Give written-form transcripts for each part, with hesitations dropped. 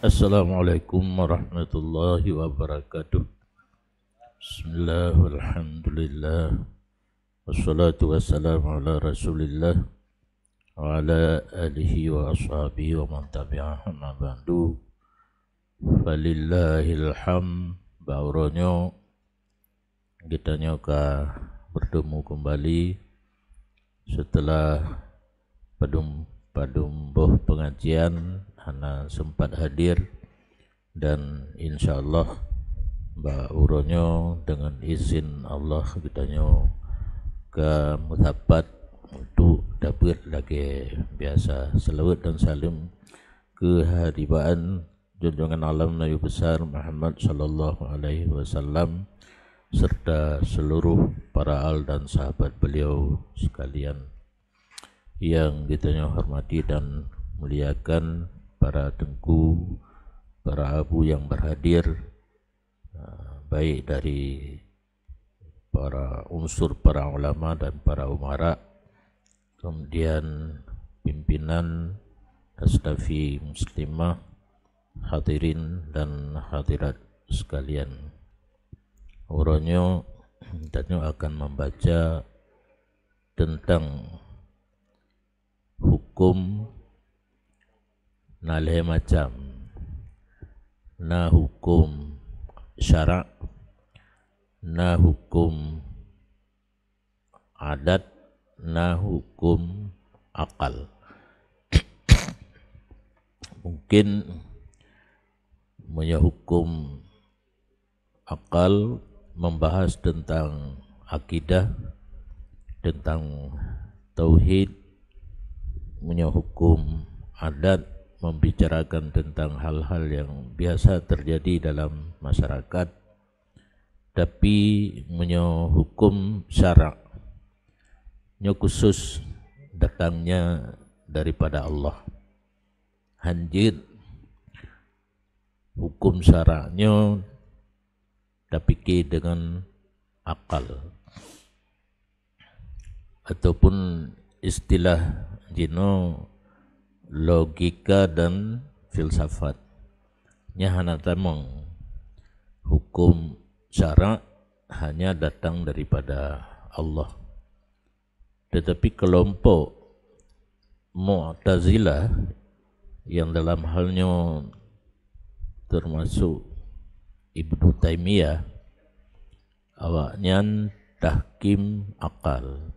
Assalamualaikum warahmatullahi wabarakatuh. Bismillah walhamdulillah wassalatu wassalamu ala rasulillah wa ala alihi wa ashabihi wa man tabi'ahum ma ba'du. Falillahil hamd. Bauronyo kita nyoka bertemu kembali setelah padum boh pengajian Ana sempat hadir dan insyaallah Mbak Uronyo dengan izin Allah kita nyo ke mutabat untuk dapat lagi biasa selawat dan salam ke hadibaan junjungan alam Nabi besar Muhammad sallallahu alaihi wasallam serta seluruh para al dan sahabat beliau sekalian yang kita nyo hormati dan muliakan, para tengku, para abu yang berhadir, baik dari para unsur para ulama dan para umara, kemudian pimpinan Astafi Muslimah, hadirin dan hadirat sekalian. Uronyo dan akan membaca tentang hukum nalih macam, na hukum syarak, na hukum adat, na hukum akal. Mungkin punya hukum akal membahas tentang akidah, tentang tauhid. Punya hukum adat membicarakan tentang hal-hal yang biasa terjadi dalam masyarakat. Tapi punya hukum syarak nya khusus datangnya daripada Allah. Hanjir hukum syaraknya tapi dengan akal ataupun istilah jino logika dan filsafat. Nyahana tamong hukum syarak hanya datang daripada Allah. Tetapi kelompok Mu'tazilah yang dalam halnya termasuk Ibnu Taimiyah, awaknya tahkim akal,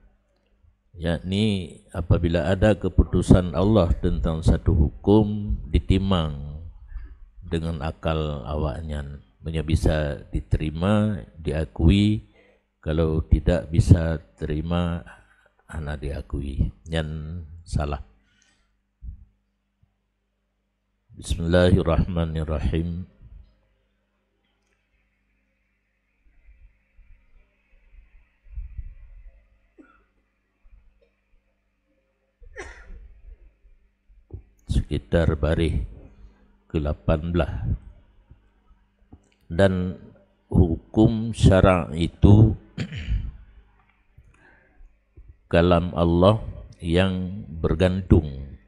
yakni apabila ada keputusan Allah tentang satu hukum ditimang dengan akal awaknya, bisa diterima, diakui. Kalau tidak bisa terima, ana diakui, yang salah. Bismillahirrahmanirrahim. Sekitar baris ke-18. Dan hukum syarak itu kalam Allah yang bergantung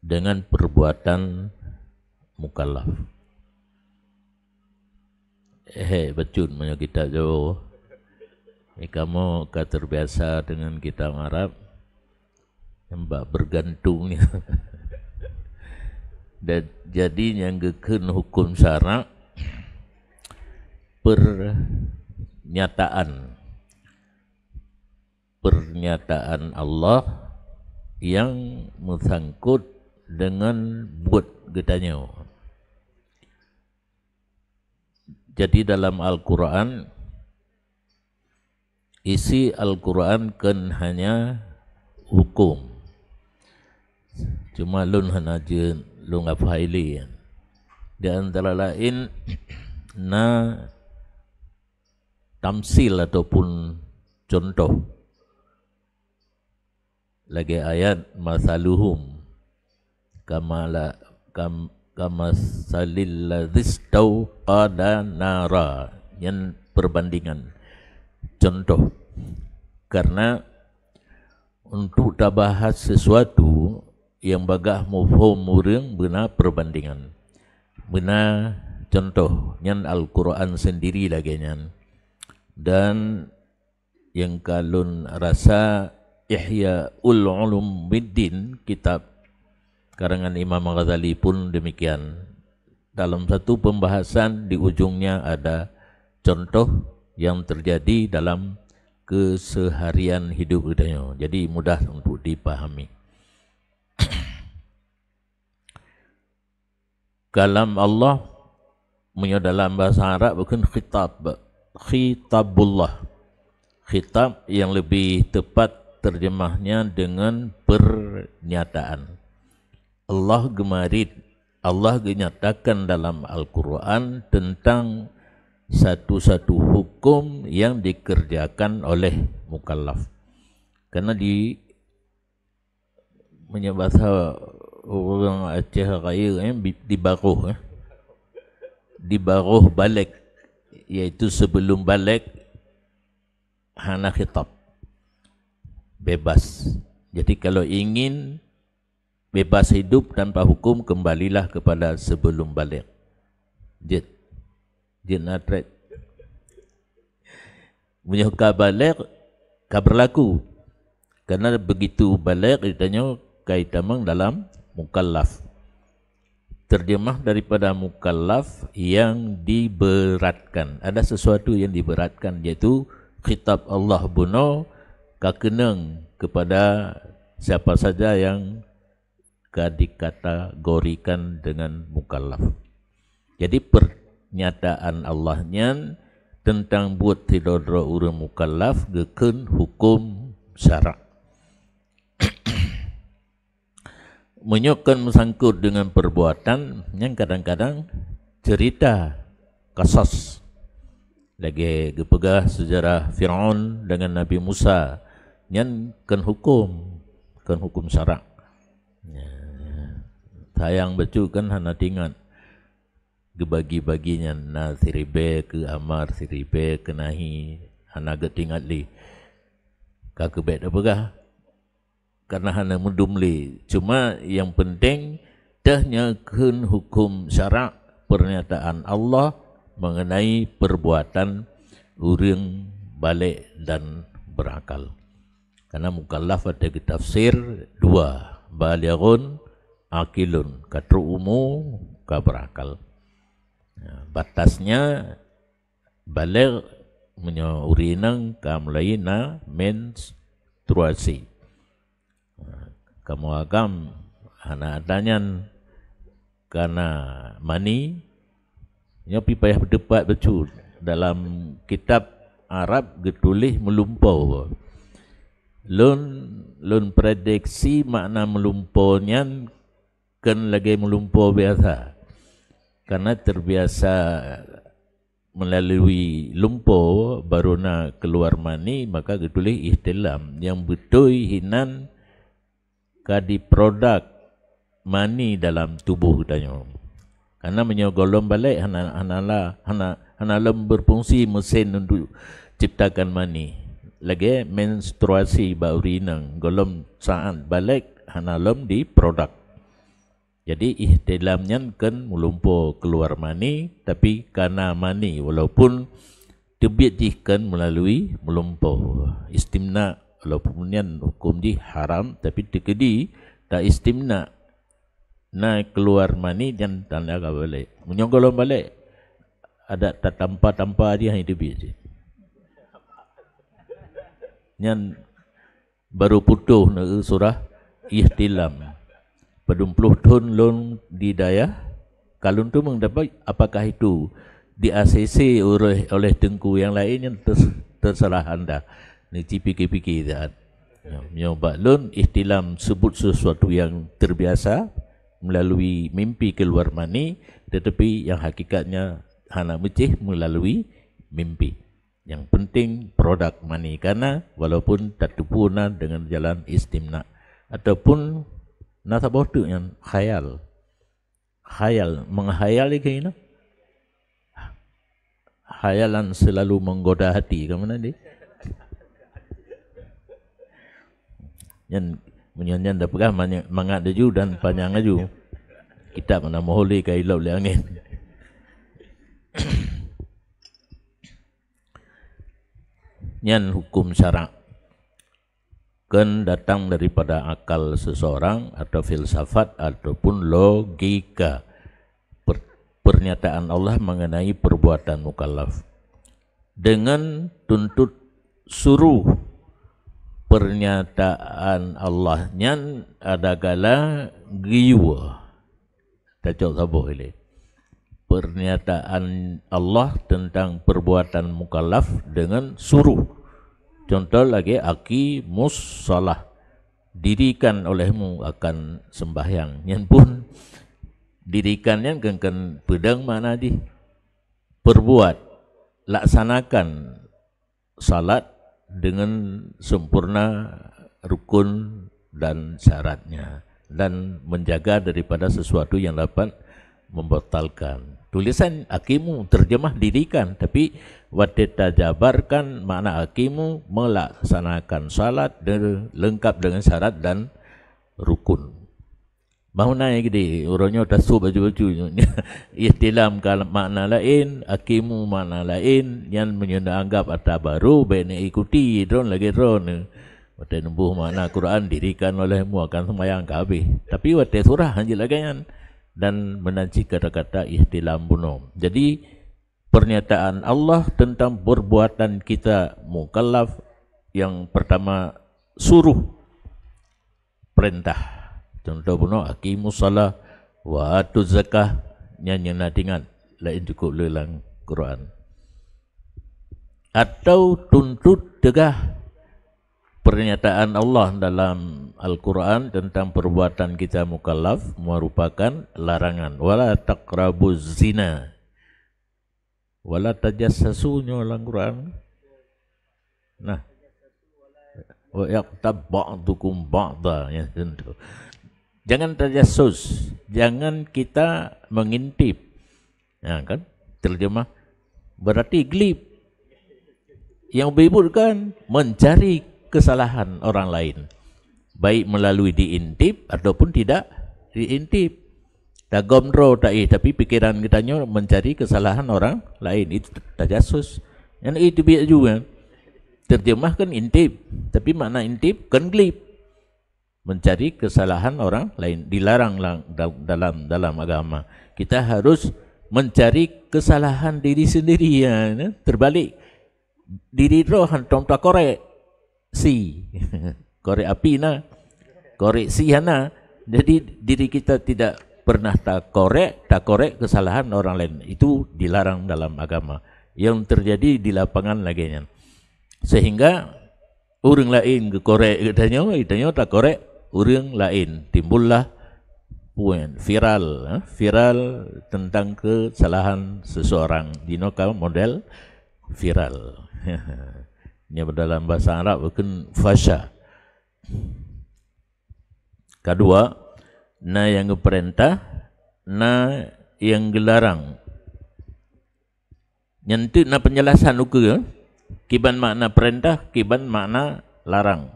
dengan perbuatan mukallaf. Betul punya kita jauh. Kamu terbiasa dengan kita Arab mbak bergantung. Dan jadi yang geken hukum syarak pernyataan Allah yang mengsangkut dengan buat getanya. Jadi dalam Al-Quran, isi Al-Quran kan hanya hukum. Cuma lun hanajen lu ngafaili. Di antara lain na tamsil ataupun contoh. Lagi ayat masaluhum kama salil ladzis tauqada nara, yang perbandingan contoh. Karena untuk kita bahas sesuatu yang bagah mufhum murung benar perbandingan. Benar contoh nyan Al-Quran sendiri lagi nyan. Dan yang kalun rasa Ihya Ulumuddin, kitab karangan Imam Ghazali pun demikian. Dalam satu pembahasan di ujungnya ada contoh yang terjadi dalam keseharian hidup kita. Jadi mudah untuk dipahami. Kalam Allah dalam bahasa Arab bukan khitabullah. Khitab yang lebih tepat terjemahnya dengan pernyataan. Allah menyatakan dalam Al-Quran tentang satu-satu hukum yang dikerjakan oleh mukallaf. Karena di bahasa orang Aceh Raya di baruh balik, iaitu sebelum balik hana khitab, bebas. Jadi kalau ingin bebas hidup tanpa hukum, kembalilah kepada sebelum balik. Jid natret menyuka balik ka berlaku. Karena begitu balik ditanya kaitamang dalam mukallaf. Terjemah daripada mukallaf yang diberatkan. Ada sesuatu yang diberatkan, yaitu khitab Allah buno kakeneng kepada siapa saja yang dikategorikan dengan mukallaf. Jadi pernyataan Allahnya tentang buat tidodra urang mukallaf geken hukum syarak. Menyokkan mesangkut dengan perbuatan yang kadang-kadang cerita kasus. Lagi gepegah sejarah Fir'aun dengan Nabi Musa yang kan hukum syarak. Sayang betul kan hana tingat gebagi-baginya na siribe ke amar siribe ke nahi hana getingat li kakebet apakah karena hana mundum li. Cuma yang penting dahnya kun hukum syarak pernyataan Allah mengenai perbuatan urang balik dan berakal. Karena mukallaf ada tafsir dua, balighun akilun, katru'umu kaberakal. Batasnya baligh urinang kamulaina menstruasi. Kamu agam hana adanyan karena mani nyopi payah berdebat betul dalam kitab Arab getulih melumpau. Lun prediksi makna melumpaunya kan lagi melumpau biasa. Karena terbiasa melalui lumpur baru nak keluar mani, maka getulih ihtilam yang betul hinan kadi produk mani dalam tubuh tanya. Karena menyogolom balik hana berfungsi mesin untuk ciptakan mani. Lagi menstruasi baurinang golom saat balik hana lom di produk. Jadi ihtilamnya kan melumpur keluar mani, tapi karena mani walaupun terbitkan melalui melumpur. Istimna walaupun yang hukum di haram, tapi tekedi tak istimna. Nah keluar mani dan tanda balik. Menyogolom balik ada tak tanpa dia yang hidup je. Yang baru putuh surah ihtilam. Pedum-puluh tahun lon di daya kalun tu mendapat apakah itu di ACC oleh tengku yang lain yang tersalah anda ni fikir-fikir dah nyoba lon ihtilam sebut sesuatu yang terbiasa melalui mimpi keluar mani, tetapi yang hakikatnya hana mecih melalui mimpi. Yang penting produk mani, karena walaupun tak terpurna dengan jalan istimna ataupun nasa botu yang khayal menghayal ini khayalan selalu menggoda hati ke mana dia yang menyanyian dah pegah mangat daju dan panjang aju. Kita mana moholi kai lau le angin. Nyan hukum syarak kan datang daripada akal seseorang atau filsafat ataupun logika. Pernyataan Allah mengenai perbuatan mukallaf dengan tuntut suruh pernyataan Allah nyan ada gala giwa tajau sabuh ini pernyataan Allah tentang perbuatan mukallaf dengan suruh. Contoh lagi aki mussalah dirikan olehmu akan sembahyang nyan pun dirikannya kan pedang mana di perbuat laksanakan salat dengan sempurna rukun dan syaratnya dan menjaga daripada sesuatu yang dapat membatalkan. Tulisan akimu terjemah dirikan, tapi wadita jabarkan makna akimu melaksanakan salat lengkap dengan syarat dan rukun. Mau naik gede, orangnya tasuk baju-baju. Ihtilam kalau makna lain, akimu makna lain, yang menyanggap atau baru, bene ikuti, drone lagi drone. Waktu nembuh makna Quran dirikan olehmu akan semayang kabeh. Tapi waktu surah hanjil lagi kan, dan menanci kata-kata ihtilam bunuh. Jadi pernyataan Allah tentang perbuatan kita mukallaf yang pertama suruh perintah. Contoh puno aqimus shalah wa atuz zakah nyanyi nadingan lain cukup lelang Quran. Atau tuntut tegah pernyataan Allah dalam Al-Quran tentang perbuatan kita mukallaf merupakan larangan. Wala taqrabuz zina. Wala tajassasu dalam Quran. Nah. Wa yaqtab ba'dukum ba'da ya tentu. Jangan tajassus, jangan kita mengintip. Ya kan? Terjemah berarti glib. Yang beributkan mencari kesalahan orang lain. Baik melalui diintip ataupun tidak diintip. Tak gomdro tapi pikiran kitanya mencari kesalahan orang lain. Itu tajassus. Yang itu biar juga. Terjemahkan intip, tapi makna intip kan glib. Mencari kesalahan orang lain dilarang dalam agama. Kita harus mencari kesalahan diri sendiri ya. Terbalik diri roh hantam tak korek si korek api na korek si hana. Jadi diri kita tidak pernah tak korek kesalahan orang lain. Itu dilarang dalam agama. Yang terjadi di lapangan lagi. Sehingga orang lain ke korek itanya tak korek orang lain, timbullah viral tentang kesalahan seseorang. Dinoka model viral. Ini dalam bahasa Arab bukan fasya. Kedua, na yang perintah, na yang gelarang. Nyentuh na penjelasan ukur. Kiban makna perintah, kiban makna larang.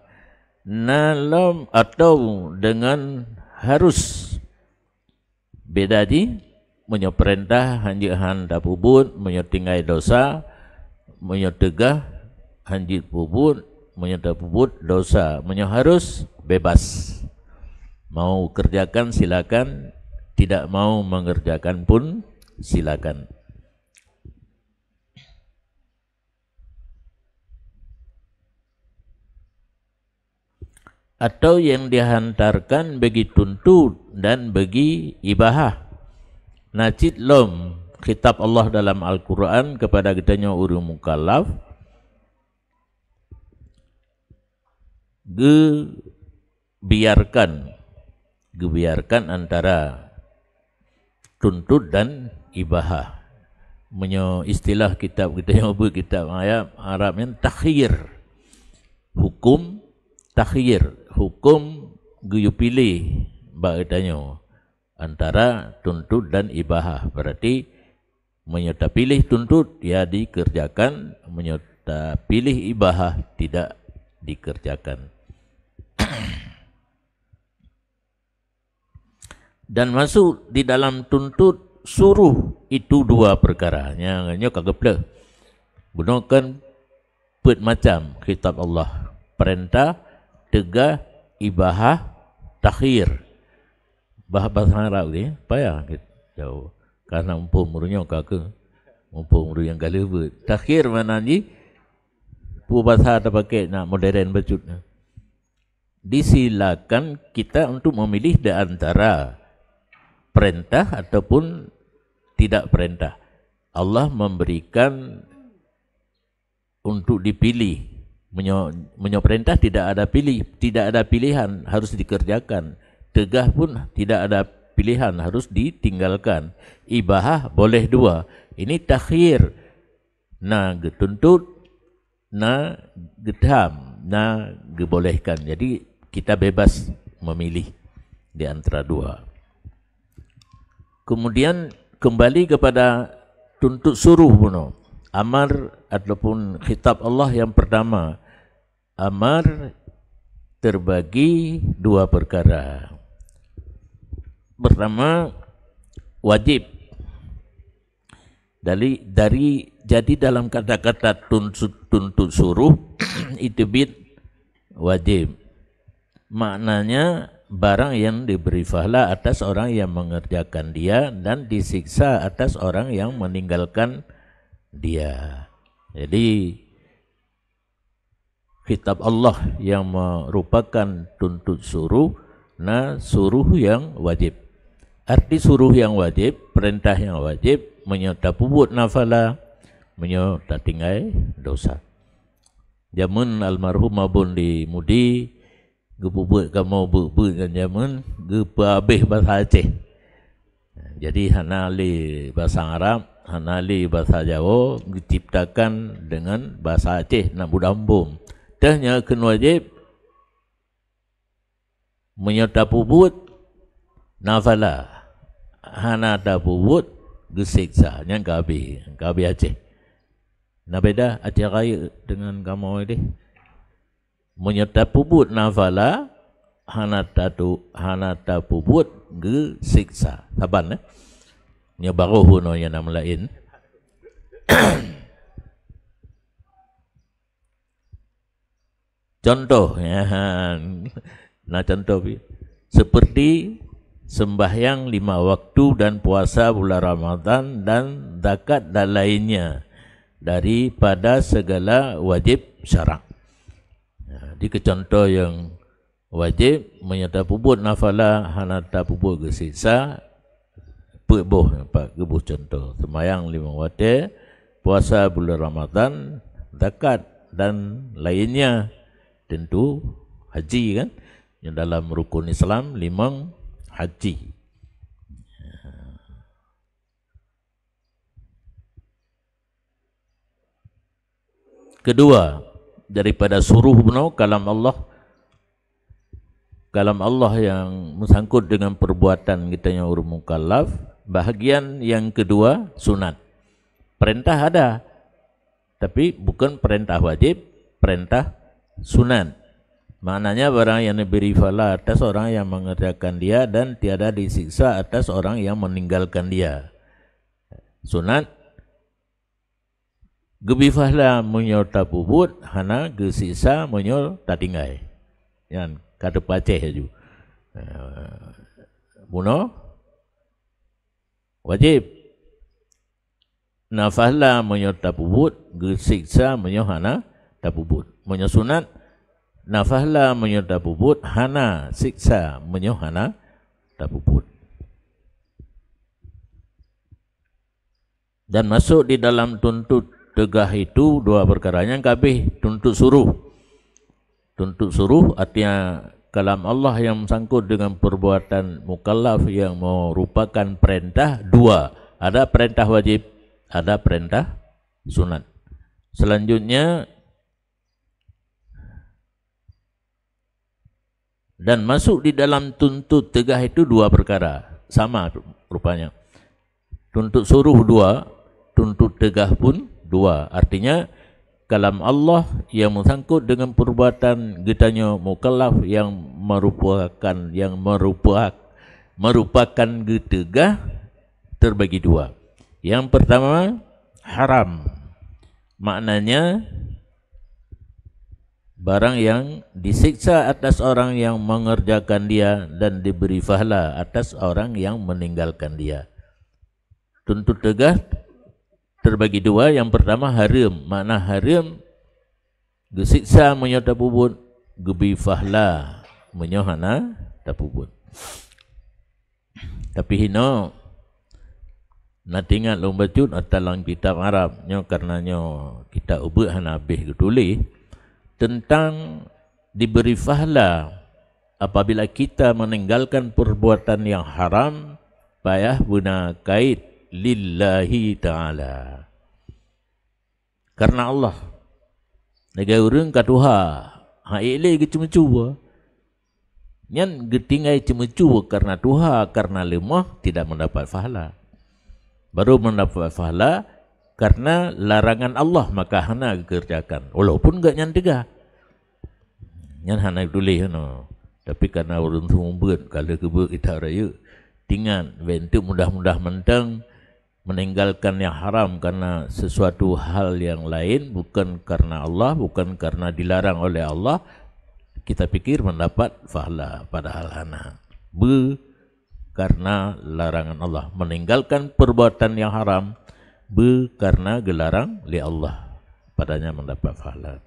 Nalam atau dengan harus. Beda di menyo perintah hanjit handa pubut, menyo tinggai dosa, menyo tegah hanjit pubut, menyo pubut dosa, menyo harus bebas. Mau kerjakan silakan, tidak mau mengerjakan pun silakan. Atau yang dihantarkan bagi tuntut dan bagi ibahah. Najid lom kitab Allah dalam Al-Quran kepada kitanya orang mukallaf. Gebiarkan antara tuntut dan ibahah. Menyo istilah kitab kitanya kitab ayat Arabnya takhir. Hukum takhir. Hukum guyu pilih bahadanya antara tuntut dan ibahah. Berarti menyerta pilih tuntut ya dikerjakan, menyerta pilih ibahah tidak dikerjakan. Dan masuk di dalam tuntut suruh itu dua perkara. Yang kagak pula. Gunakan macam kitab Allah. Perintah, tegah, ibahah, takhir. Bahasa Arab ni, payah jauh. Karena umpur murunya kakak. Umpur muru yang galibut. Takhir mana ni? Bahasa ada pakai nak modern bacutnya. Disilakan kita untuk memilih di antara perintah ataupun tidak perintah. Allah memberikan untuk dipilih. Perintah tidak ada pilihan, harus dikerjakan. Tegah pun tidak ada pilihan, harus ditinggalkan. Ibahah boleh dua. Ini takhir. Nah, getuntut, nah gedham, nah gebolehkan. Jadi kita bebas memilih di antara dua. Kemudian kembali kepada tuntut suruh puno. Amar ataupun khitab Allah yang pertama. Amar terbagi dua perkara. Pertama, wajib. Jadi dalam kata-kata tuntut suruh itu wajib. Maknanya barang yang diberi pahala atas orang yang mengerjakan dia dan disiksa atas orang yang meninggalkan dia. Jadi kitab Allah yang merupakan tuntut suruh, nah suruh yang wajib. Arti suruh yang wajib, perintah yang wajib, menyota pubut nafala, menyota tinggai dosa. Jamun almarhum abun di Mudi, gepubut kamu bubut kan jamun, gepabeh bahasa Aceh. Jadi hanali bahasa Arab, hanali bahasa Jawa, diciptakan dengan bahasa Aceh, nak budambung. Dahnya ken wajib, menyota pubut nafala. Hana ada pubut gesiksa yang kabi Aceh. Nah beda Aceh Raya dengan kamu ini. Menyerta pubut nafala, hana ta pubut gesiksa. Saban nya baruh no yang nama lain. Contoh ya. Nah contoh seperti sembahyang 5 waktu dan puasa bulan Ramadan dan zakat dan lainnya daripada segala wajib syarak. Di contoh yang wajib menyata pubut nafala hanata pubut gesiksa peboh pak gebuh contoh sembahyang 5 waktu, puasa bulan Ramadan, zakat dan lainnya, tentu haji kan yang dalam rukun Islam 5 haji. Kedua, daripada suruh benar kalam Allah yang bersangkut dengan perbuatan kita yang urung mukallaf. Bahagian yang kedua sunat. Perintah ada, tapi bukan perintah wajib, perintah sunat. Maknanya barang yang diberi pahala atas orang yang mengerjakan dia dan tiada disiksa atas orang yang meninggalkan dia. Sunat gebi pahala menyerta pubut, hana gesiksa menyerta tinggai. Yang kata Aceh ju. Buno wajib. Na pahala menyerta pubut, gesiksa menyerta pubut. Sunat nafahla menyerta pubut, hana siksa menyohana tapubut. Dan masuk di dalam tuntut tegah itu dua perkara yang kabeh tuntut suruh. Tuntut suruh artinya kalam Allah yang sangkut dengan perbuatan mukallaf yang merupakan perintah dua. Ada perintah wajib, ada perintah sunat. Selanjutnya dan masuk di dalam tuntut tegah itu dua perkara. Sama rupanya. Tuntut suruh dua, tuntut tegah pun dua. Artinya kalam Allah yang bersangkut dengan perbuatan kitanya mukallaf yang merupakan merupakan getegah terbagi dua. Yang pertama haram, maknanya barang yang disiksa atas orang yang mengerjakan dia dan diberi pahala atas orang yang meninggalkan dia. Tuntut tegah terbagi dua. Yang pertama haram, makna haram gesiksa menyata pubut, gebi pahala menyohana tapubut. Tapi hino natingat lomba cut atalang kitab Arab nyo karenanya kita ubah hanabih tulis tentang diberi pahala apabila kita meninggalkan perbuatan yang haram payah guna kait lillahi ta'ala. Karena Allah negara urang ka Tuha ha ile ke cuma-cuma nyan getingai cuma-cuma karena Tuha, karena lemah tidak mendapat pahala. Baru mendapat pahala karena larangan Allah maka hana kerjakan walaupun enggak nyan tegah nyan hana tulis no. Tapi karena urang sumbut kalau kebuk kita raya tinggal bentuk mudah-mudah mentang meninggalkan yang haram karena sesuatu hal yang lain, bukan karena Allah, bukan karena dilarang oleh Allah, kita pikir mendapat pahala padahal hana karena larangan Allah. Meninggalkan perbuatan yang haram karena gelarang oleh Allah, padanya mendapat pahala.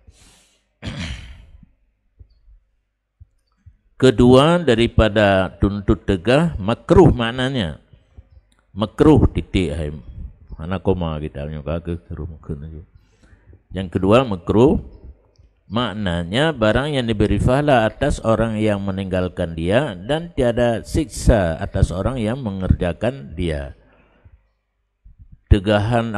Kedua daripada tuntut tegah makruh, maknanya makruh titik mana koma kita ke yang kedua makruh maknanya barang yang diberi pahala atas orang yang meninggalkan dia dan tiada siksa atas orang yang mengerjakan dia. Tegahan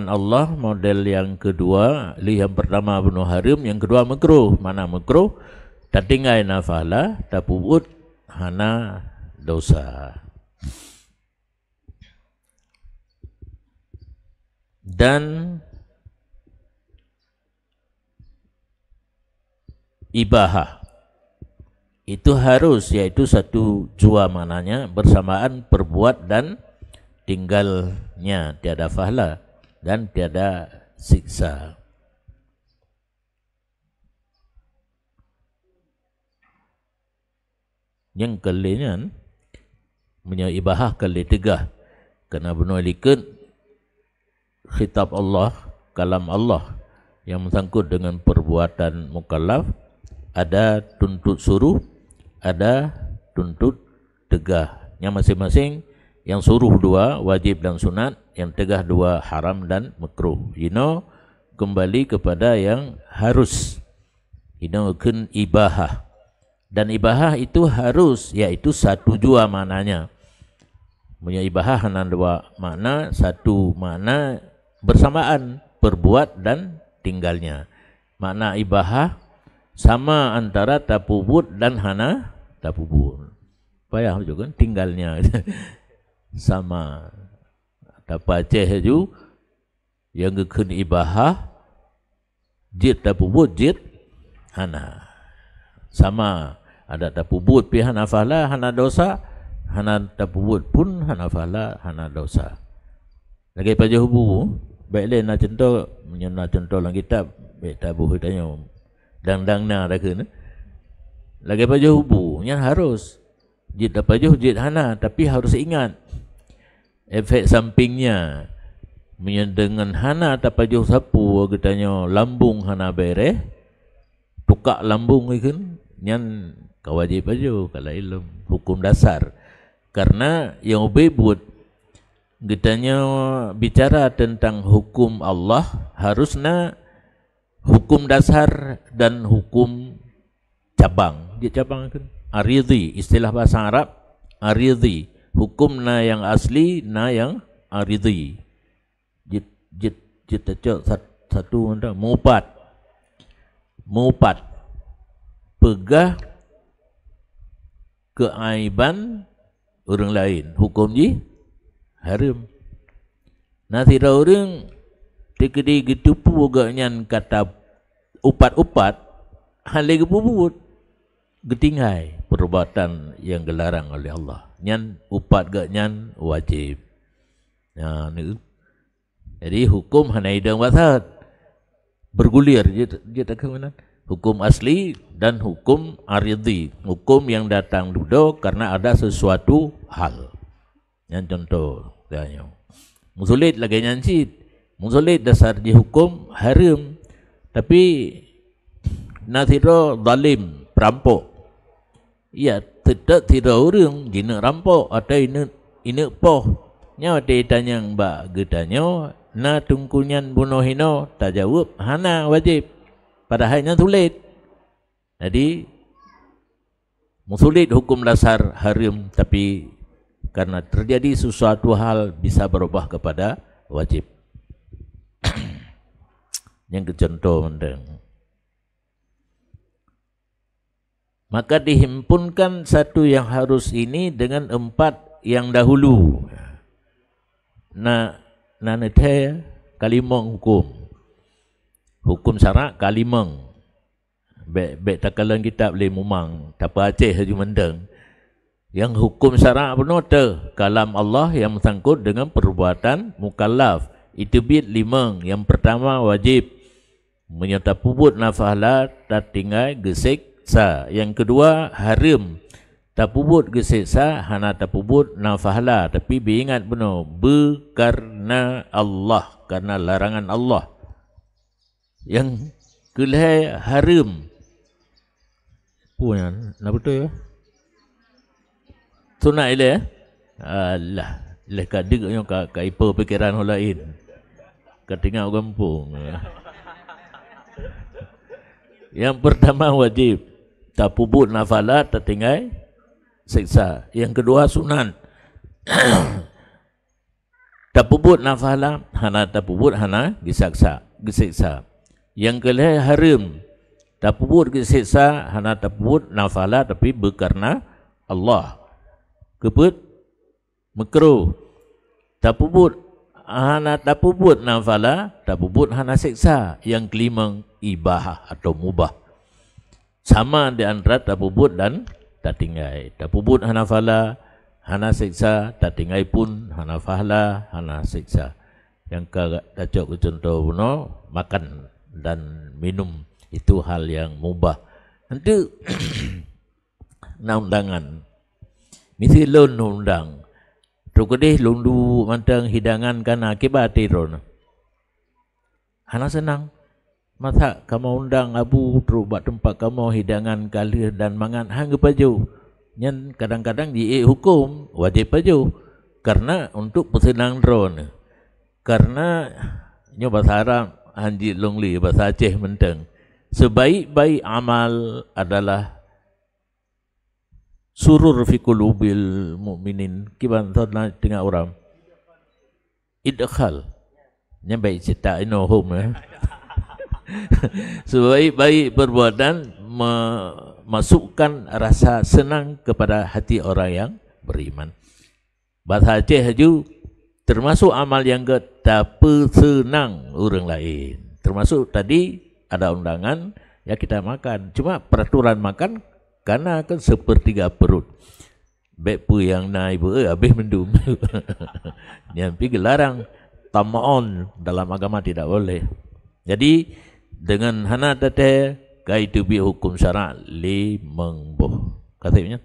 Allah model yang kedua, yang pertama bunuh haram, yang kedua makruh. Mana makruh tatingai na pahala tapubut hana dosa. Dan ibahah itu harus, yaitu satu jua mananya bersamaan perbuat dan tinggalnya, tiada pahala dan tiada siksa. Yang kalian punya ibahah kali tegah kena benar likut khitab Allah, kalam Allah yang menyangkut dengan perbuatan mukallaf, ada tuntut suruh, ada tuntut tegah. Yang masing-masing yang suruh dua, wajib dan sunat, yang tegah dua, haram dan makruh. Kembali kepada yang harus. Kun ibahah. Dan ibahah itu harus, yaitu satu jua maknanya. Punya ibahah hanya dua makna, satu makna bersamaan perbuat dan tinggalnya. Makna ibahah sama antara tapubut dan hana tapubut. Payah juga kan tinggalnya sama. Tapaceh ju yang gekun ibahah jid tapubut jid hana. Sama ada tapubut pi hana pahala hana dosa, hana tapubut pun hana pahala hana dosa. Lagi pada hubu baik lain nak contoh menyana contoh dalam kitab baik tabuh tanya dang na dah ke lagi pada hubu yang harus jid apa je jid hana, tapi harus ingat efek sampingnya dengan hana apa je sapu katanya lambung hana bereh tukak lambung ikan yang kawajib aja kalau ilmu hukum dasar, karena yang ubebut getanya bicara tentang hukum Allah harusnya hukum dasar dan hukum cabang. Dia cabang kan aridhi, istilah bahasa Arab aridhi, hukum na yang asli na yang aridhi. Jit satu mupat pegah keaiban orang lain, hukum ji haram. Nanti orang tekedi getupu agaknya kata upat-upat hal lagi bubut getinggai perbuatan yang dilarang oleh Allah. Nyan upat gak nyan wajib. Nah, ni. Jadi hukum hana hidang wasat. Bergulir je tak kemudian. Hukum asli dan hukum aridhi. Hukum yang datang dulu karena ada sesuatu hal. Yang contoh. Musulit lagi nyancit. Musulit dasar di hukum haram. Tapi natiro zalim, perampok. Ya, tidak orang jina rampok atau ini poh. Nya ditanya mbak gedanya na tungkunyan bunuh hino tak jawab hana wajib. Padahalnya sulit. Jadi musulit hukum dasar haram tapi karena terjadi sesuatu hal bisa berubah kepada wajib. Yang contoh mendeng. Maka dihimpunkan satu yang harus ini dengan 4 yang dahulu. Nanete kalimang hukum. Hukum syarak kalimang. Bek takalan kita boleh mumang. Tapa Aceh haju mendeng. Yang hukum syarak benar tu. Kalam Allah yang bersangkut dengan perbuatan mukallaf. Itu bit 5. Yang pertama wajib. Menyata pubut nafahlah tak tinggal gesiksa. Yang kedua haram. Tak pubut gesiksa hana tak pubut nafahlah. Tapi ingat benar. Karena Allah. Karena larangan Allah. Yang kelihai haram. Punya, nak betul ya? Sunat ile ya? Alah, leh kadik yang kaipa pikiran orang lain. Ketinggal gampung. Yang pertama wajib. Tak pubut nafalat, tak tinggal siksa. Yang kedua sunat. Tak pubut nafalat, hana tak pubut hana gesiksa. Yang kelihai haram. Tak pubut gesiksa, hana tak pubut nafalat tapi berkarena Allah. Keput makruh. Tak pubut hana tak pubut nafala, tak pubut hana siksa. Yang kelima ibahah atau mubah. Sama di antara tak pubut dan tak tinggai. Tak pubut hana fala, hana siksa, tak tinggai pun hana fala, hana siksa. Yang kacau contoh puno makan dan minum itu hal yang mubah. Nanti undangan. Misi lon undang. Rukudih lundu mantang hidangan kana akibat tiron. Hana senang. Masa kamu undang abu terubat tempat kamu hidangan kali dan mangan hang paju. Nyan kadang-kadang di hukum wajib paju. Karena untuk pesenang drone. Karena nyo bahasa Arab Hanji Longli bahasa Aceh menteng. Sebaik-baik amal adalah surur fi qulubil mu'minin. Kiban thadna tengah orang. Idkhal. Nyampai cerita ino home ya. Sebaik-baik perbuatan memasukkan rasa senang kepada hati orang yang beriman. Bahasa Aceh haju termasuk amal yang betapa senang orang lain. Termasuk tadi ada undangan ya kita makan. Cuma peraturan makan karena kan sepertiga perut. Bepu yang naik habis mendum. Yang pergi larang tama'on dalam agama tidak boleh. Jadi dengan hana tate kai tu bi hukum syarak li mengboh. Katanya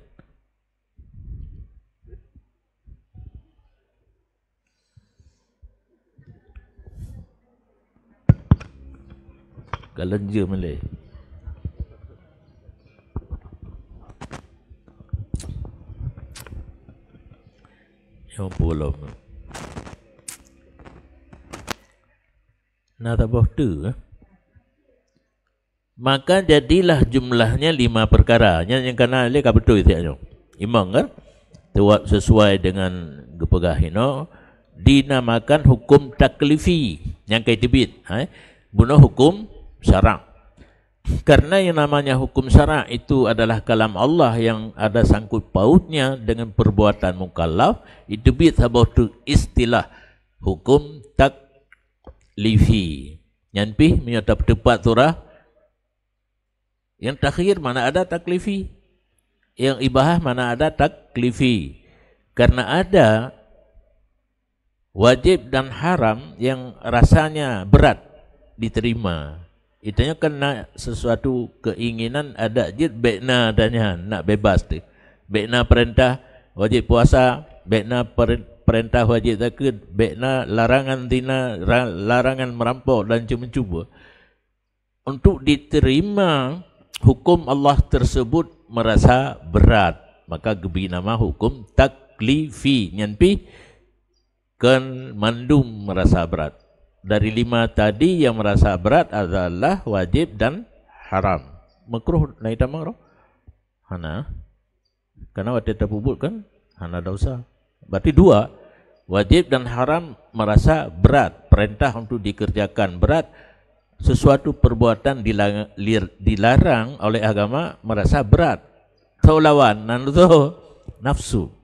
Galanja Malay. Yang belum. Nah, tak boleh. Maka jadilah jumlahnya 5 perkara. Yang kena le ka betul itu. Imang kan? Tuak sesuai dengan gepegahino dinamakan hukum taklifi yang kait tibit. Bunuh hukum syarak. Karena yang namanya hukum syarak itu adalah kalam Allah yang ada sangkut pautnya dengan perbuatan mukallaf, itu bit sabatu istilah hukum taklifi. Nyampi menyata tepat surah yang terakhir mana ada taklifi. Yang ibahah mana ada taklifi. Karena ada wajib dan haram yang rasanya berat diterima. Itanya kena sesuatu keinginan ada jid bekna adanya nak bebas tu. Bekna perintah wajib puasa, bekna perintah wajib zakat, bekna larangan zina, larangan merampok dan cuma-cuma. Untuk diterima hukum Allah tersebut merasa berat, maka diberi nama hukum taklifi. Nyampi kan mandum merasa berat. Dari 5 tadi yang merasa berat adalah wajib dan haram. Makruh naik tamang roh. Hana. Karena waktu terpubut kan hana dosa. Berarti 2, wajib dan haram merasa berat. Perintah untuk dikerjakan berat. Sesuatu perbuatan dilarang oleh agama merasa berat. Tahu lawan nafsu.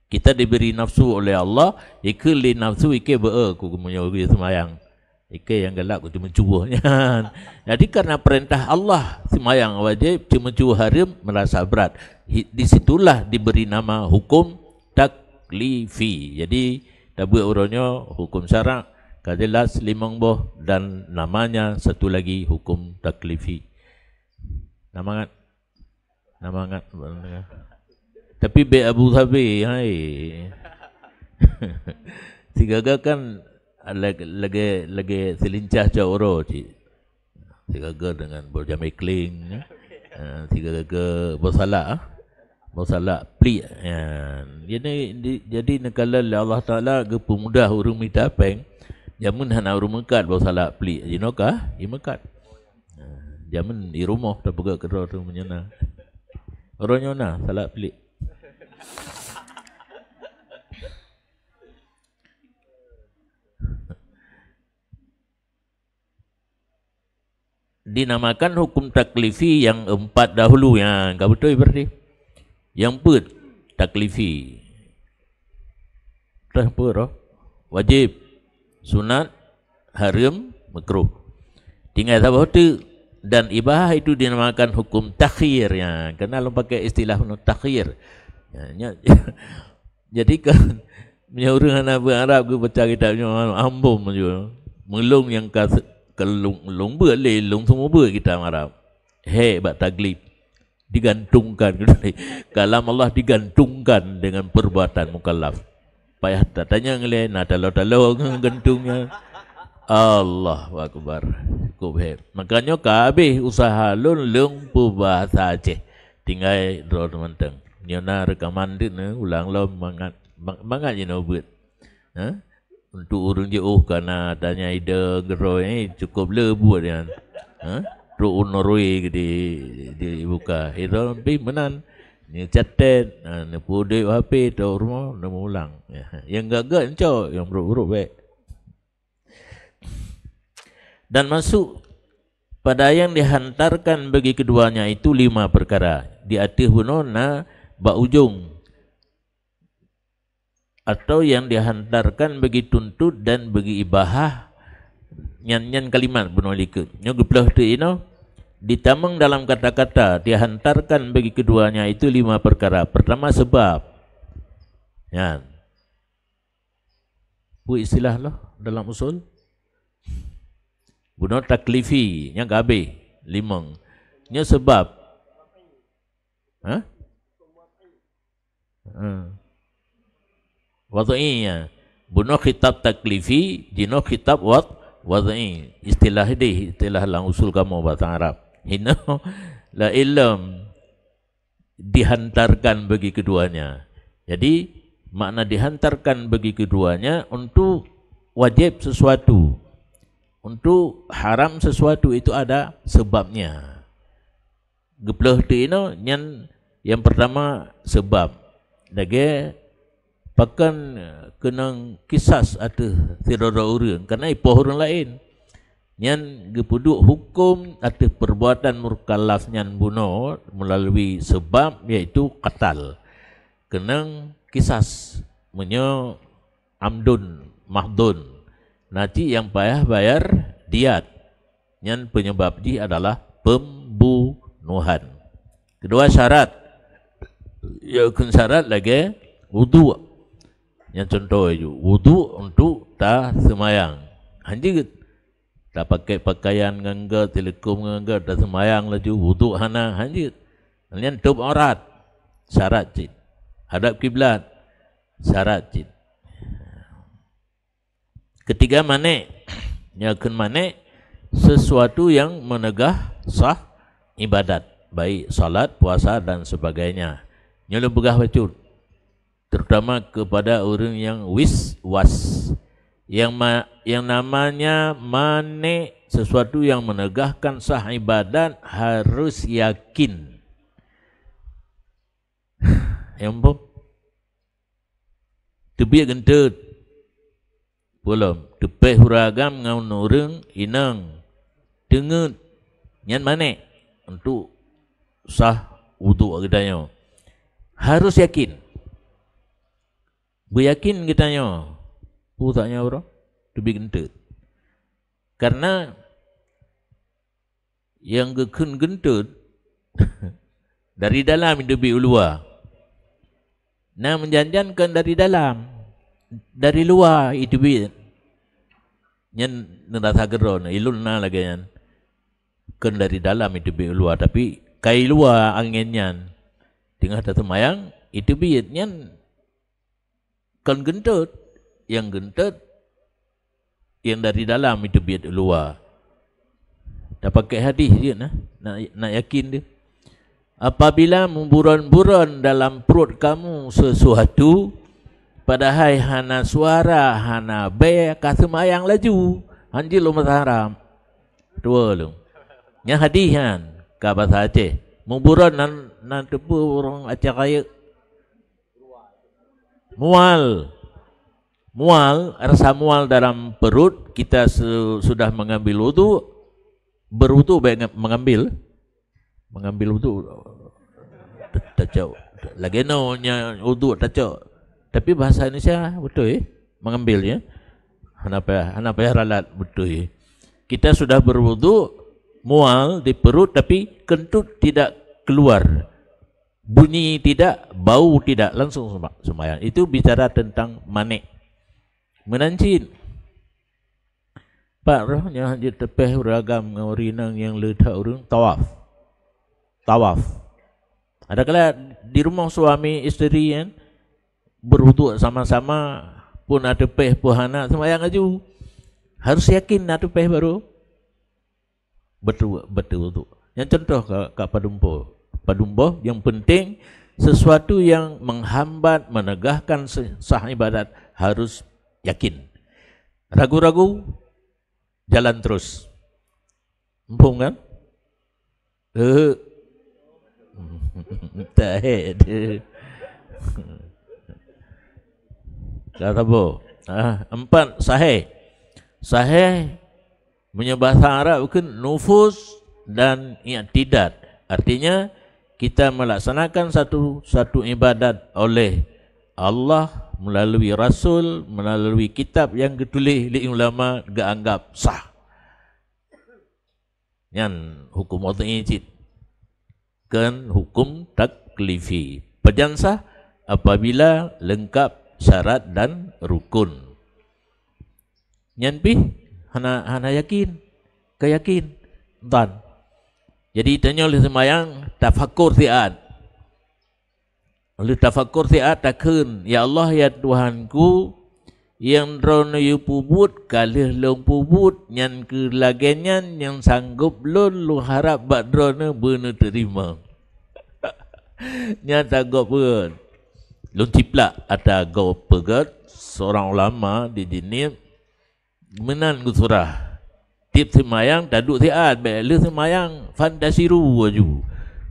Kita diberi nafsu oleh Allah, ike li nafsu ike ku punya semayang. Ike yang galak ku cuma cubuhnya. Jadi karena perintah Allah semayang wajib, cuma cubuh haram merasa berat. Disitulah diberi nama hukum taklifi. Jadi tabu urunnya hukum syarak, kajelas limang boh dan namanya satu lagi hukum taklifi. Namangat. Tapi be Abu Dhabi, hai. Tiga kan lagi selincah jauh cik. Tiga dengan berjamai kling, tiga bersalah pli. Jadi nekala Allah Taala ke pemudah urung minta peng, jamun hana urung mekat bersalah pli. Jinokah? Imekat. Jamun di rumah tak pegak kedua tu menyana. Orangnya salah pli. Dinamakan hukum taklifi yang 4 dahulu yang enggak betul berarti. Yang put taklifi. Apa roh? Wajib, sunat, haram, makruh. Tinggal apa tu? Dan ibahah itu dinamakan hukum takhir ya. Kenal pakai istilah takhir. Ya, jadi kan orang Arab ke baca kitabnya ambum je. Melung yang kelung boleh lung semua boleh kita Arab. Bat taglib digantungkan kalam Allah digantungkan dengan perbuatan mukallaf. Payah tanya ngelihat nak talau gantungnya. Allahu akbar. Kubhe. Makanya kabeh usaha lung bahasa Aceh. Tinggal drone menteng. Nyona rekaman dia ulang lom mangat je nak buat. Untuk urang jauh karena tanya ide gero ni cukup le buat dia. Ru unoroi di buka. Itu pi menan ni catat ni pode HP tu rumah nak ulang. Yang gagak encau yang buruk-buruk baik. Dan masuk pada yang dihantarkan bagi keduanya itu 5 perkara. Di atas hunona bak ujung atau yang dihantarkan bagi tuntut dan bagi ibahah nyan kalimat bunolike nyo geplah tu ino ditamang dalam kata-kata dihantarkan bagi keduanya itu 5 perkara. Pertama sebab yan bu istilah lah dalam usul buno taklifi nya gabe 5 nya sebab wadainya buno kitab taklifi dino kitab wadai istilah lang usul kamu bahasa Arab hina la ilm dihantarkan bagi keduanya. Jadi makna dihantarkan bagi keduanya untuk wajib sesuatu, untuk haram sesuatu itu ada sebabnya. Geplah tu ino yang pertama sebab dage pakan kenang kisas atau tidak orang karena ipoh orang lain nyan gepuduk hukum atau perbuatan mukallaf nyan bunuh melalui sebab yaitu qatal kenang kisas menyo amdun mahdun nanti yang payah bayar diat nyan penyebab di adalah pembunuhan. Kedua syarat ya kun syarat lagi wudu. Yang contoh itu wudu untuk tak semayang. Hanji tak pakai pakaian ngangga, telekom ngangga, tak semayang laju wudu hana hanji. Kalian tutup aurat, syarat cik. Hadap kiblat, syarat cik. Ketiga manik, nyakun manik sesuatu yang menegah sah ibadat, baik salat, puasa dan sebagainya. Nyala begah bacut, terutama kepada orang yang was, yang namanya manik sesuatu yang menegahkan sah ibadat harus yakin. Yang pun tebiak gentut belum tepeh huragam ngau nurung inang dengut nyan manik untuk sah wudu katanya. Harus yakin. Beryakin katanya. Putaknya orang tebiak gentut. Karena yang gekun gentut dari dalam itu bi luar. Nah menjanjankan dari dalam, dari luar itu bi. Nyen nada geron ilun na lagi nyen. Kan dari dalam itu bi luar tapi kai luar anginnya. Tengah datang mayang itu bi nyen kan gentut, yang gentut yang dari dalam itu bi luar. Dah pakai hadis dia nak yakin dia. Apabila memburon-buron dalam perut kamu sesuatu, padahal hana suara, hana be, kata mayang laju, hanji lu mataram. Dua lu. Nya hadihan, ka bahasa Aceh. Memburon nan tepu orang Aceh kaya. Mual, rasa mual dalam perut, kita sudah mengambil wudu, berwudu baik mengambil wudu tak jauh lagi nya wudu tak jauh tapi bahasa Indonesia betul mengambil ya kenapa ralat betul kita sudah berwudu mual di perut tapi kentut tidak keluar bunyi tidak bau tidak langsung sembahyang itu bicara tentang manik menancin Pak rohnya hanya tepeh ragam ngaurinang yang letak urang tawaf. Ada kala di rumah suami isteri kan berwudu sama-sama pun ada tepeh puhana sembahyang aju. Harus yakin ada tepeh baru betul wudu. Yang contoh ke padumbo yang penting sesuatu yang menghambat menegahkan sah ibadat harus yakin. Ragu-ragu jalan terus. Empung kan? Tak ada. Kata apa? Empat, sahih. Sahih menyebut bahasa Arab bukan nufus dan i'tidat. Artinya kita melaksanakan satu ibadat oleh Allah melalui Rasul, melalui kitab yang ditulis oleh ulama dianggap sah. Yang hukum wad'i cid. Kan hukum taklifi. Pajan sah apabila lengkap syarat dan rukun. Yang pi hana yakin, keyakin, dan. Jadi tanya oleh semayang tafakur tiad. Oleh tafakur tiad takun, ya Allah ya Tuhanku yang drone yu pubut kalih long pubut nyan ke lagenyan yang sanggup lon lu harap bak drone bener terima. Nyan sanggup pun. Lon ciplak ada go pegat seorang ulama di dinim menan gusurah. Tip semayang taduk tiad baik le semayang fantasiru aju.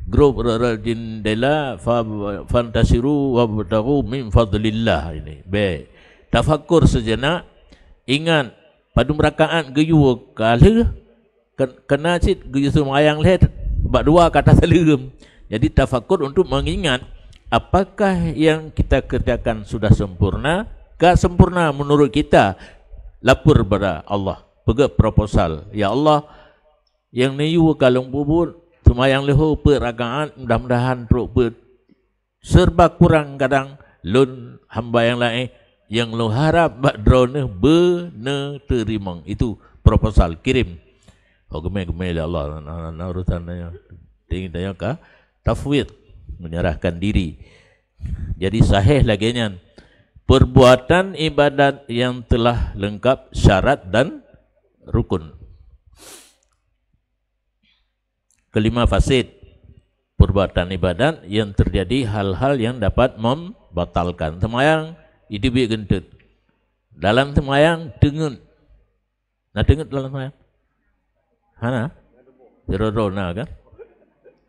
Grup rajin dela fantasiru wabtagu min fadlillah ini. Baik. Tafakur sejenak, ingat pada rakaat geyu kali kena cit geyu semayang leh bak dua kata salam. Jadi tafakur untuk mengingat apakah yang kita kerjakan sudah sempurna, ke sempurna menurut kita. Lapor kepada Allah, pergi proposal. Ya Allah, yang niu kalung bubur semayang leho per rakaat mudah-mudahan teruk per serba kurang kadang lun hamba yang lain yang lu harap bak drone bener terima. Itu proposal kirim. Oh gemai-gemai Allah urusannya. Tinggal ka tafwid, menyerahkan diri. Jadi sahih lagi nya perbuatan ibadat yang telah lengkap syarat dan rukun. Kelima fasid, perbuatan ibadat yang terjadi hal-hal yang dapat membatalkan. Semayang itu biar gentut. Dalam semayang dengut. Nah dengut dalam semayang. Hana? Terorona kan?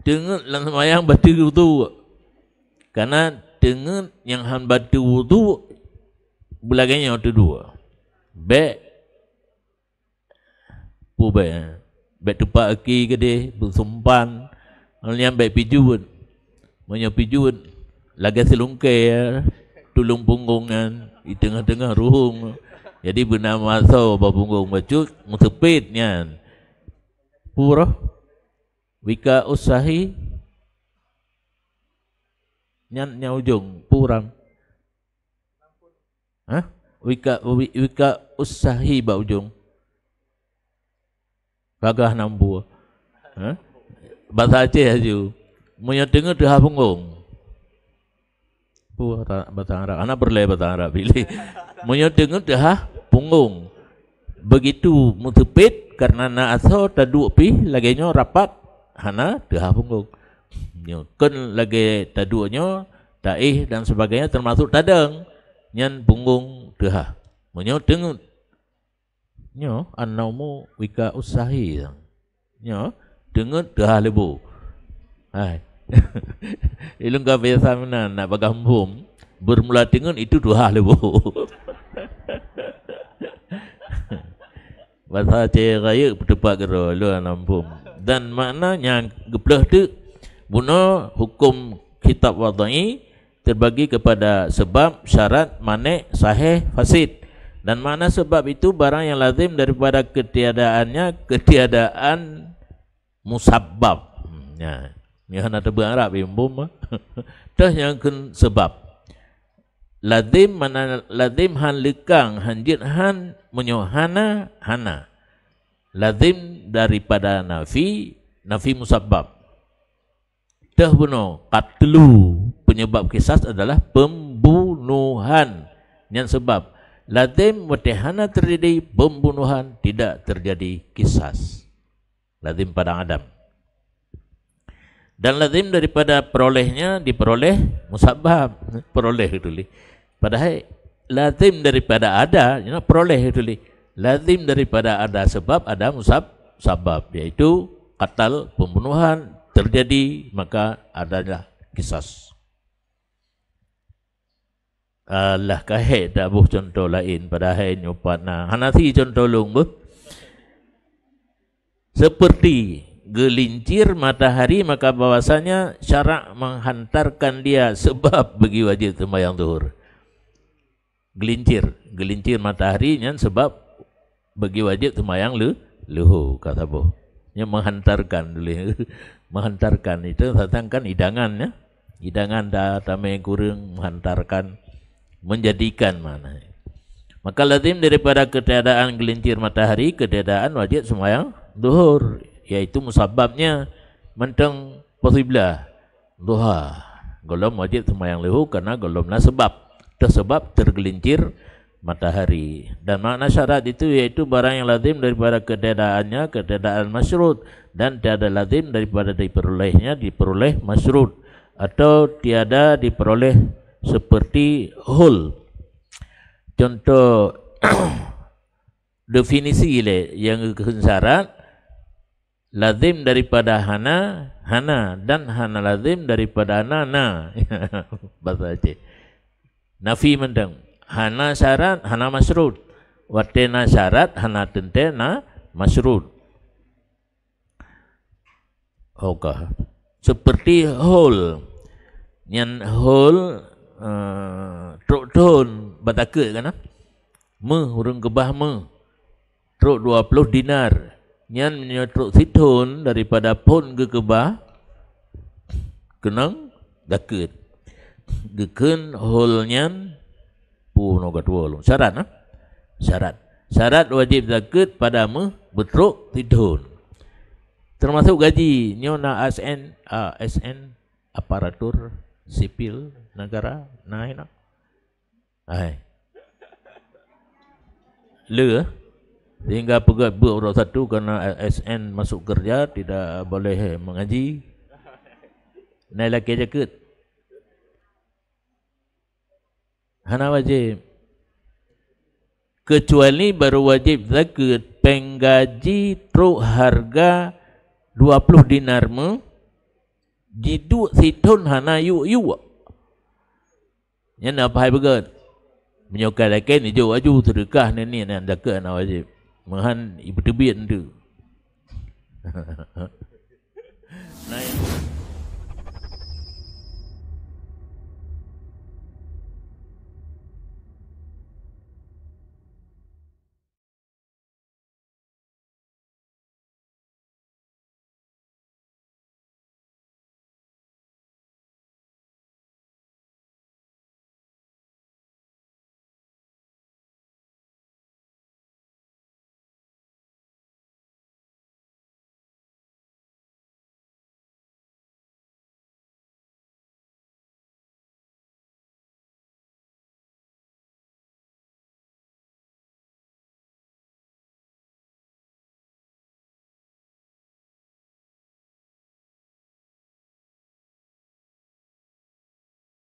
Dengut dalam semayang batu wudu. Karena dengut yang han batu wudu belakangnya itu dua. Baik pubek. Baik tupak aki ke dia, bersumpan. Yang baik pijuan. Banyak pijuan. Lagi selungkai, tulung punggungan. Di tengah-tengah ruhung. Jadi benar masuk punggung bacut, musepitnya. Pura. Wika usahi. Nya ujung. Puram. Hah? Wika usahi ba ujung. Gagah nambu. Hah? Bahasa Aceh aja. Punya dengar dah punggung. Bahasa Arab. Anak berlai bahasa Arab pilih. Punya dengar dah punggung. Begitu mutepit karena na aso tadu pi laginya rapat hana dah punggung. Kan lagi tadunya taih dan sebagainya termasuk tadang. Nyan punggung dah. Punya dengar. Nyo annaumu wika usahi. Nyo dengar dah lebu. Hai. Ilung ka biasa mana nak bagambum bermula dengan itu dua lebu. Bahasa Aceh raya berdebat gero lu nampum. Dan maknanya geplah tu guna hukum kitab wadai terbagi kepada sebab, syarat, manik, sahih, fasid. Dan mana sebab itu barang yang lazim daripada ketiadaannya ketiadaan musabbab. Ya, ni hana tebang Arab imbum. Dah yang kun sebab. Lazim mana lazim han lekang hanjit han menyohana hana. Lazim daripada nafi musabbab. Dah benar qatlu penyebab kisas adalah pembunuhan. Yang sebab lazim watihana terjadi pembunuhan, tidak terjadi kisas. Lazim pada Adam. Dan lazim daripada perolehnya diperoleh musabbab. Peroleh itu li. Padahal lazim daripada ada, peroleh itu li. Lazim daripada ada sebab, ada musabbab. Iaitu qatal, pembunuhan terjadi, maka adanya kisas. Allah kahit dah buh contoh lain pada hai nyupana. Hanasi contoh lung buh. Seperti gelincir matahari, maka bahwasanya syarak menghantarkan dia sebab bagi wajib sembahyang zuhur. Gelincir matahari nya sebab bagi wajib sembahyang luhur kata boh. Nya menghantarkan dulu. Menghantarkan itu datangkan hidangannya. Hidangan dah tamai kurang menghantarkan, menjadikan mana. Maka lazim daripada ketiadaan gelincir matahari, ketiadaan wajib sembahyang zuhur, yaitu musabbabnya mentang posiblah duha. Golom wajib sembahyang zuhur karena golomlah sebab. Tersebab tergelincir matahari. Dan makna syarat itu yaitu barang yang lazim daripada ketiadaannya, ketiadaan masyrut, dan tiada lazim daripada diperolehnya, diperoleh masyrut, atau tiada diperoleh seperti hul. Contoh definisi le yang syarat lazim daripada hana dan hana lazim daripada na. Bahasa Aceh. Nafi mendang hana syarat, hana masyrut. Watena syarat, hana tentena masyrut. Okah. Seperti hul. Nyan hul truk don batakut kan? Hurung kebah truk 20 dinar. Nyan truk situn daripada pun ke kebah kenang dakut. geken holnyan pu no gadwa syarat nah syarat wajib zakat pada betruk tidun termasuk gaji nyona ASN aparatur sipil negara naik sehingga pegat berurut satu karena ASN masuk kerja tidak boleh mengaji naik lagi zakat hana wajib kecuali baru wajib zakat penggaji truk harga 20 dinar jidu situn hana yu yang apa hai begat menyokal lagi ni jo aju sedekah ni nan zakat na wajib mahan ibu tebit tu. Nah,